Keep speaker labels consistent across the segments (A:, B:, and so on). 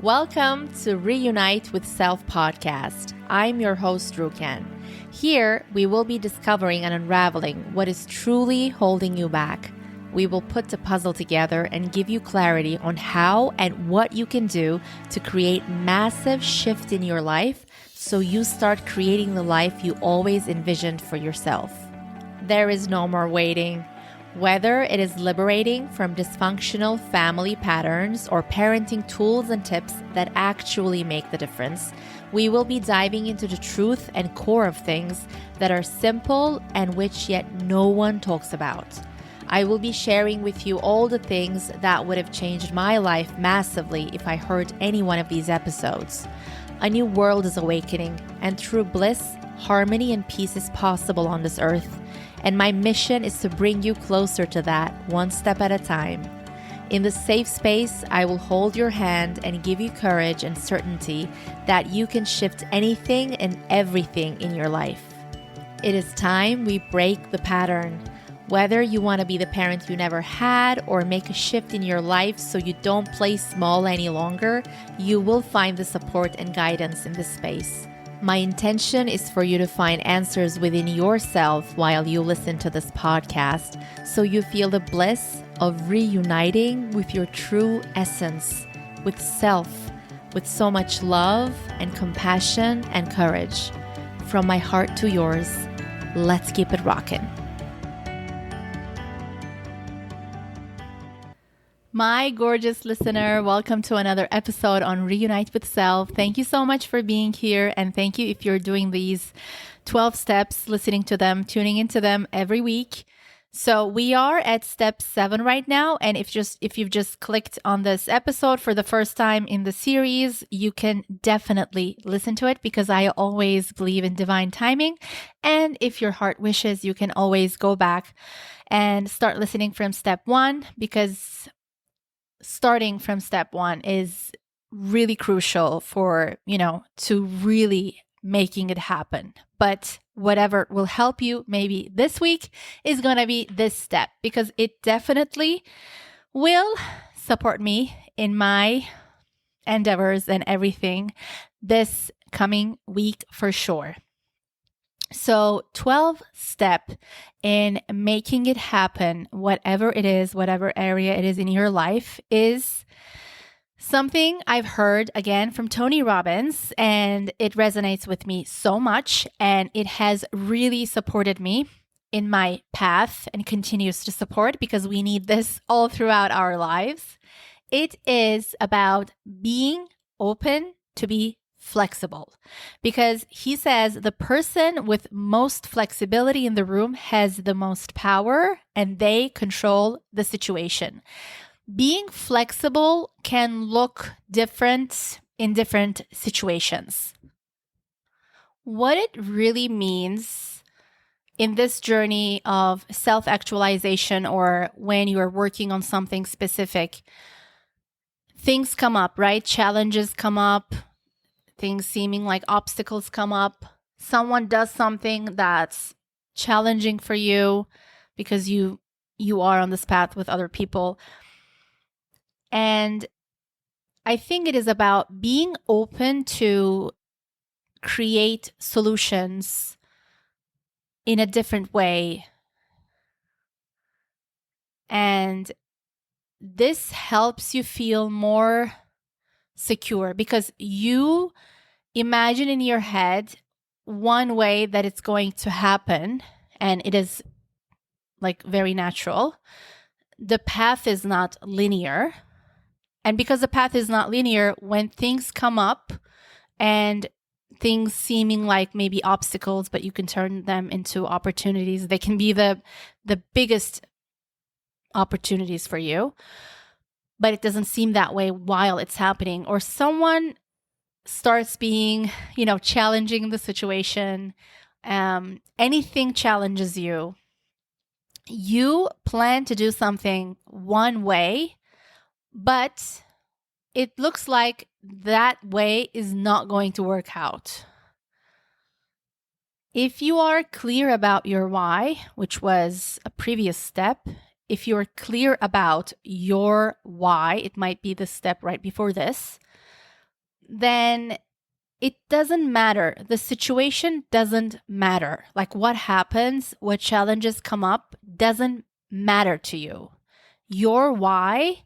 A: Welcome to Reunite with Self Podcast. I'm your host, Ruken. Here, we will be discovering and unraveling what is truly holding you back. We will put the puzzle together and give you clarity on how and what you can do to create massive shift in your life so you start creating the life you always envisioned for yourself. There is no more waiting. Whether it is liberating from dysfunctional family patterns or parenting tools and tips that actually make the difference, we will be diving into the truth and core of things that are simple and which yet no one talks about. I will be sharing with you all the things that would have changed my life massively if I heard any one of these episodes. A new world is awakening, and true bliss, harmony, and peace is possible on this earth. And my mission is to bring you closer to that, one step at a time. In this safe space, I will hold your hand and give you courage and certainty that you can shift anything and everything in your life. It is time we break the pattern. Whether you want to be the parent you never had or make a shift in your life so you don't play small any longer, you will find the support and guidance in this space. My intention is for you to find answers within yourself while you listen to this podcast, so you feel the bliss of reuniting with your true essence, with self, with so much love and compassion and courage. From my heart to yours, let's keep it rockin'. My gorgeous listener, welcome to another episode on Reunite with Self. Thank you so much for being here, and thank you if you're doing these 12 steps, listening to them, tuning into them every week. So we are at step 7 right now, and if you've just clicked on this episode for the first time in the series, you can definitely listen to it because I always believe in divine timing. And if your heart wishes, you can always go back and start listening from step 1, because starting from step 1 is really crucial for, to really making it happen. But whatever will help you maybe this week is going to be this step, because it definitely will support me in my endeavors and everything this coming week for sure. So 12 step in making it happen, whatever it is, whatever area it is in your life, is something I've heard again from Tony Robbins, and it resonates with me so much, and it has really supported me in my path and continues to support, because we need this all throughout our lives. It is about being open to be flexible, because he says the person with most flexibility in the room has the most power and they control the situation. Being flexible can look different in different situations. What it really means in this journey of self-actualization, or when you are working on something specific, things come up, right? Challenges come up. Things seeming like obstacles come up. Someone does something that's challenging for you because you are on this path with other people. And I think it is about being open to create solutions in a different way. And this helps you feel more secure, because you imagine in your head one way that it's going to happen, and it is like very natural. The path is not linear. And because the path is not linear, when things come up and things seeming like maybe obstacles, but you can turn them into opportunities, they can be the biggest opportunities for you. But it doesn't seem that way while it's happening. Or someone starts being, challenging the situation. Anything challenges you. You plan to do something one way, but it looks like that way is not going to work out. If you are clear about your why, which was a previous step, if you're clear about your why, it might be the step right before this. then it doesn't matter. The situation doesn't matter. Like what happens, what challenges come up doesn't matter to you. Your why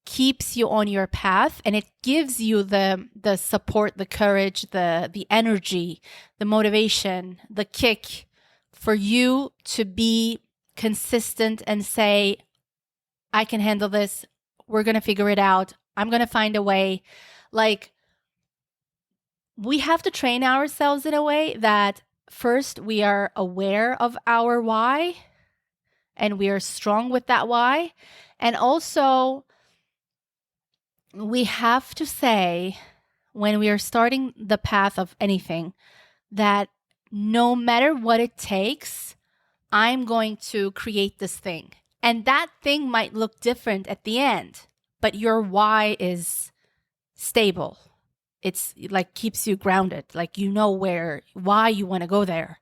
A: keeps you on your path, and it gives you the support, the courage, the energy, the motivation, the kick for you to be consistent and say, I can handle this. We're going to figure it out. I'm going to find a way. Like, we have to train ourselves in a way that first we are aware of our why and we are strong with that why. And also, we have to say, when we are starting the path of anything, that no matter what it takes, I'm going to create this thing. And that thing might look different at the end, but your why is stable. It's like keeps you grounded, like you know why you want to go there.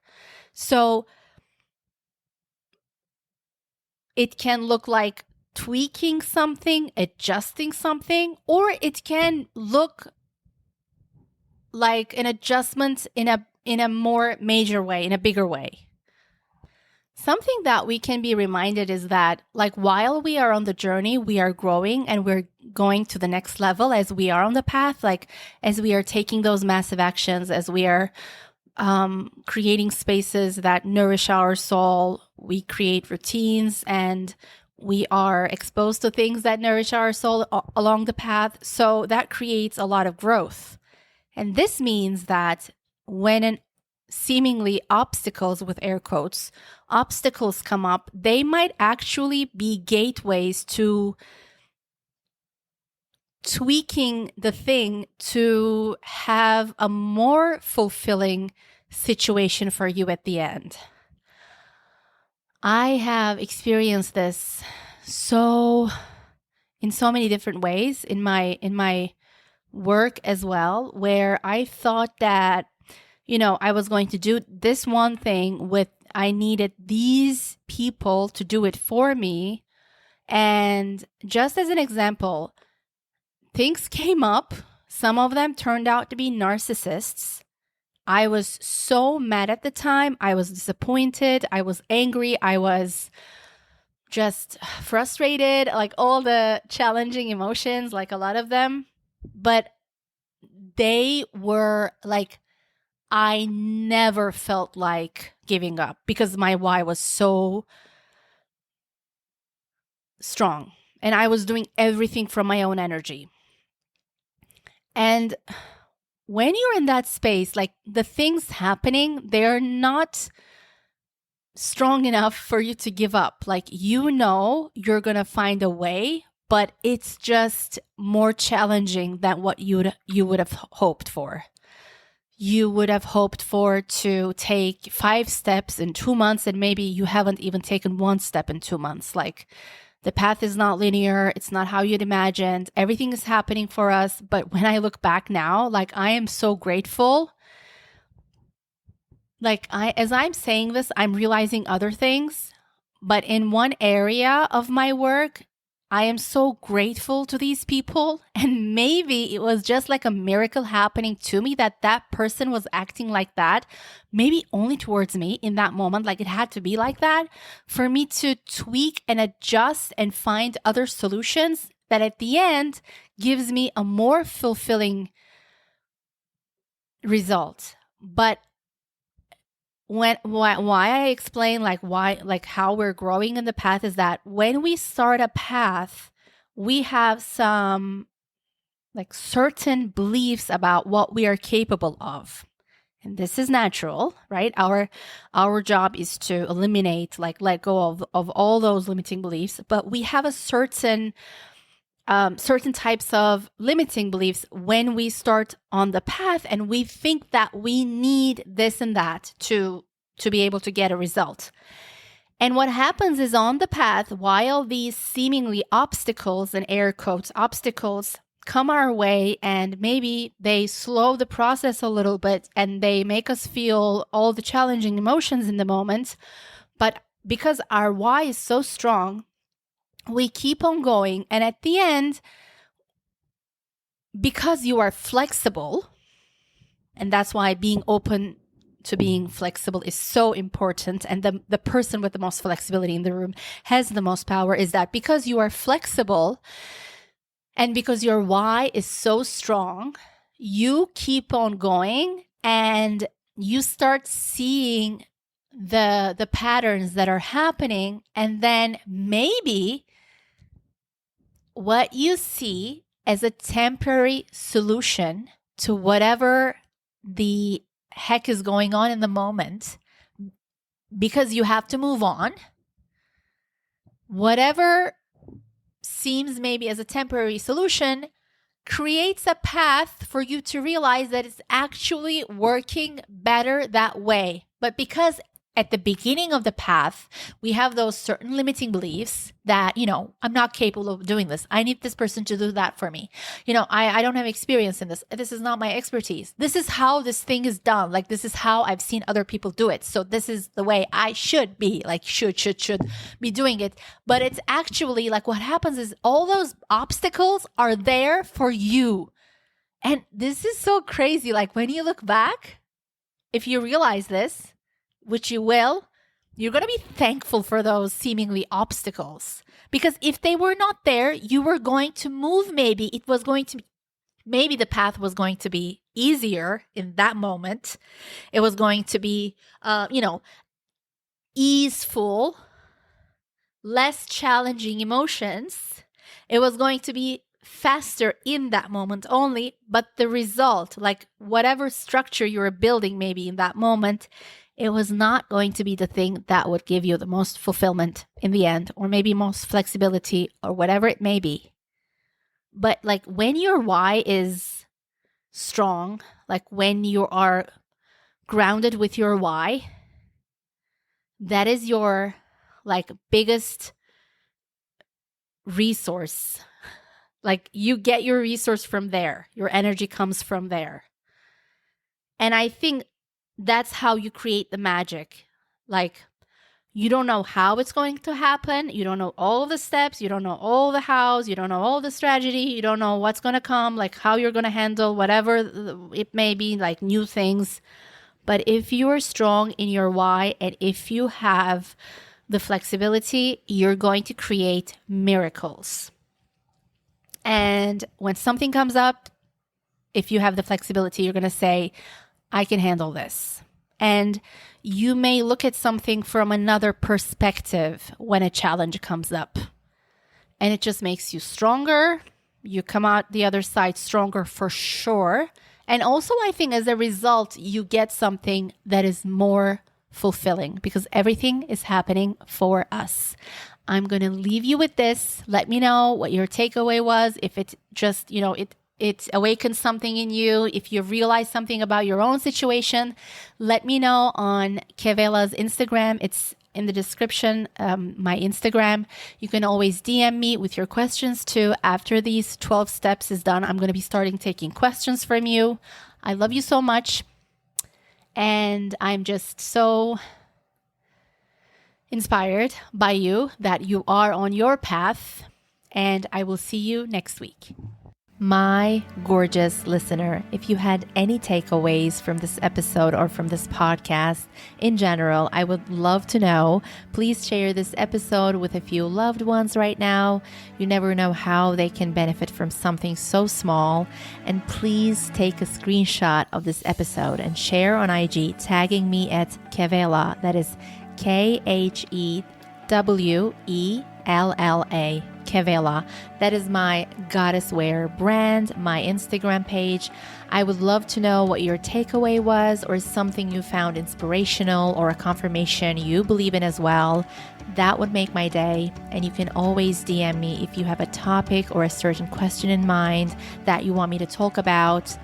A: So it can look like tweaking something, adjusting something, or it can look like an adjustment in a more major way, in a bigger way. Something that we can be reminded is that, like, while we are on the journey, we are growing and we're going to the next level as we are on the path, like as we are taking those massive actions, as we are creating spaces that nourish our soul, we create routines and we are exposed to things that nourish our soul along the path. So that creates a lot of growth. And this means that when seemingly obstacles, with air quotes, obstacles come up, they might actually be gateways to tweaking the thing to have a more fulfilling situation for you at the end. I have experienced this in so many different ways in my work as well, where I thought that, I was going to do this one thing I needed these people to do it for me. And just as an example, things came up. Some of them turned out to be narcissists. I was so mad at the time. I was disappointed. I was angry. I was just frustrated, like all the challenging emotions, like a lot of them. But they were like, I never felt like giving up because my why was so strong and I was doing everything from my own energy. And when you're in that space, like the things happening, they're not strong enough for you to give up. Like, you're going to find a way, but it's just more challenging than what you would have hoped for. You would have hoped for to take 5 steps in 2 months, and maybe you haven't even taken 1 step in 2 months. Like, the path is not linear. It's not how you'd imagined. Everything is happening for us. But when I look back now, like, I am so grateful. Like, as I'm saying this, I'm realizing other things. But in one area of my work, I am so grateful to these people. And maybe it was just like a miracle happening to me that person was acting like that, maybe only towards me in that moment. Like, it had to be like that for me to tweak and adjust and find other solutions that at the end gives me a more fulfilling result. But why I explain how we're growing in the path is that when we start a path, we have some like certain beliefs about what we are capable of. And this is natural, right? Our job is to eliminate, like, let go of all those limiting beliefs. But we have a certain types of limiting beliefs when we start on the path, and we think that we need this and that to be able to get a result. And what happens is, on the path, while these seemingly obstacles, and air quotes obstacles, come our way, and maybe they slow the process a little bit and they make us feel all the challenging emotions in the moment, but because our why is so strong, we keep on going. And at the end, because you are flexible, and that's why being open to being flexible is so important, and the person with the most flexibility in the room has the most power, is that because you are flexible and because your why is so strong, you keep on going and you start seeing the patterns that are happening, and then maybe what you see as a temporary solution to whatever the heck is going on in the moment, because you have to move on, whatever seems maybe as a temporary solution creates a path for you to realize that it's actually working better that way. But because at the beginning of the path, we have those certain limiting beliefs that, I'm not capable of doing this. I need this person to do that for me. I don't have experience in this. This is not my expertise. This is how this thing is done. Like, this is how I've seen other people do it. So this is the way I should be, like, should be doing it. But it's actually like what happens is all those obstacles are there for you. And this is so crazy. Like, when you look back, if you realize this, which you will, you're going to be thankful for those seemingly obstacles. Because if they were not there, you were going to move. Maybe the path was going to be easier in that moment. It was going to be, easeful, less challenging emotions. It was going to be faster in that moment only. But the result, like whatever structure you were building maybe in that moment, it was not going to be the thing that would give you the most fulfillment in the end, or maybe most flexibility, or whatever it may be. But like when your why is strong, like when you are grounded with your why, that is your like biggest resource. Like you get your resource from there. Your energy comes from there. And I think that's how you create the magic. Like, you don't know how it's going to happen. You don't know all the steps. You don't know all the hows. You don't know all the strategy. You don't know what's going to come, like how you're going to handle whatever it may be, like new things. But if you are strong in your why, and if you have the flexibility, you're going to create miracles. And when something comes up, if you have the flexibility, you're going to say, I can handle this. And you may look at something from another perspective when a challenge comes up. And it just makes you stronger. You come out the other side stronger for sure. And also, I think as a result, you get something that is more fulfilling, because everything is happening for us. I'm going to leave you with this. Let me know what your takeaway was. If it just, it awakens something in you. If you realize something about your own situation, let me know on Kevela's Instagram. It's in the description, my Instagram. You can always DM me with your questions too. After these 12 steps is done, I'm going to be starting taking questions from you. I love you so much. And I'm just so inspired by you that you are on your path. And I will see you next week. My gorgeous listener, if you had any takeaways from this episode or from this podcast in general, I would love to know. Please share this episode with a few loved ones right now. You never know how they can benefit from something so small. And please take a screenshot of this episode and share on IG, tagging me at Kevela. That is KHEWELLA. Kevela. That is my goddess wear brand, my Instagram page. I would love to know what your takeaway was, or something you found inspirational, or a confirmation you believe in as well. That would make my day. And you can always DM me if you have a topic or a certain question in mind that you want me to talk about.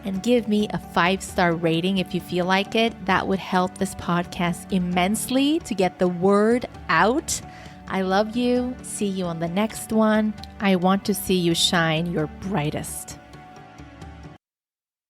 A: And give me a 5-star rating if you feel like it. That would help this podcast immensely to get the word out. I love you. See you on the next one. I want to see you shine your brightest.